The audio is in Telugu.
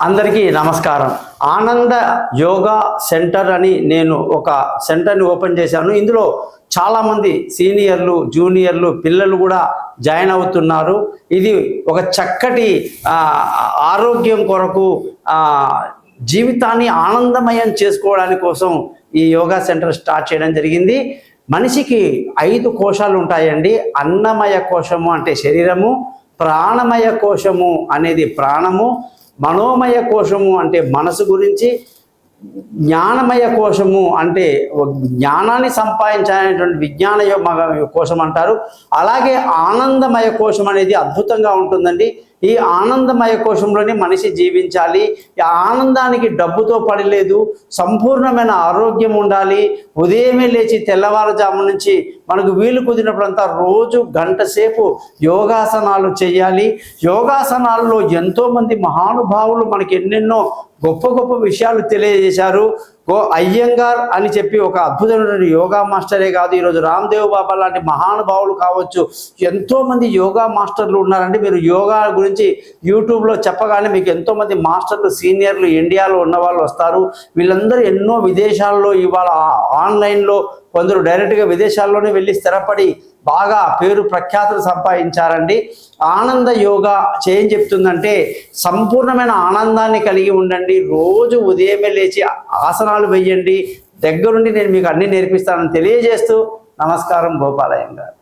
అందరికీ నమస్కారం. ఆనంద యోగా సెంటర్ అని నేను ఒక సెంటర్ని ఓపెన్ చేశాను. ఇందులో చాలామంది సీనియర్లు, జూనియర్లు, పిల్లలు కూడా జాయిన్ అవుతున్నారు. ఇది ఒక చక్కటి ఆరోగ్యం కొరకు, జీవితాన్ని ఆనందమయం చేసుకోవడానికి కోసం ఈ యోగా సెంటర్ స్టార్ట్ చేయడం జరిగింది. మనిషికి 5 కోశాలు ఉంటాయండి. అన్నమయ కోశము అంటే శరీరము, ప్రాణమయ కోశము అనేది ప్రాణము, మనోమయ కోశము అంటే మనసు గురించి, జ్ఞానమయ కోశము అంటే జ్ఞానాన్ని సంపాదించాలనేటువంటి విజ్ఞాన కోశం అంటారు. అలాగే ఆనందమయ కోశం అనేది అద్భుతంగా ఉంటుందండి. ఈ ఆనందమయ కోశంలోనే మనిషి జీవించాలి. ఈ ఆనందానికి డబ్బుతో పని లేదు. సంపూర్ణమైన ఆరోగ్యం ఉండాలి. ఉదయమే లేచి తెల్లవారుజాము నుంచి మనకు వీలు కుదిరినప్పుడంతా రోజు గంట సేపు యోగాసనాలు చేయాలి. యోగాసనాల్లో ఎంతోమంది మహానుభావులు మనకి ఎన్నెన్నో గొప్ప గొప్ప విషయాలు తెలియజేశారు. అయ్యంగార్ అని చెప్పి ఒక అద్భుతమైన యోగా మాస్టరే కాదు, ఈరోజు రామ్దేవ్ బాబా లాంటి మహానుభావులు కావచ్చు, ఎంతోమంది యోగా మాస్టర్లు ఉన్నారండి. మీరు యోగా గురించి యూట్యూబ్లో చెప్పగానే మీకు ఎంతోమంది మాస్టర్లు, సీనియర్లు ఇండియాలో ఉన్న వాళ్ళు వస్తారు. వీళ్ళందరూ ఎన్నో విదేశాల్లో ఇవాళ ఆన్లైన్లో, కొందరు డైరెక్ట్గా విదేశాల్లోనే వెళ్ళి స్థిరపడి బాగా పేరు ప్రఖ్యాతులు సంపాదించారండి. ఆనంద యోగా ఏం చెప్తుందంటే సంపూర్ణమైన ఆనందాన్ని కలిగి ఉండండి. రోజు ఉదయమే లేచి ఆసనాలు వేయండి. దగ్గరుండి నేను మీకు అన్ని నేర్పిస్తానని తెలియజేస్తూ నమస్కారం. గోపాలయ్య గారు.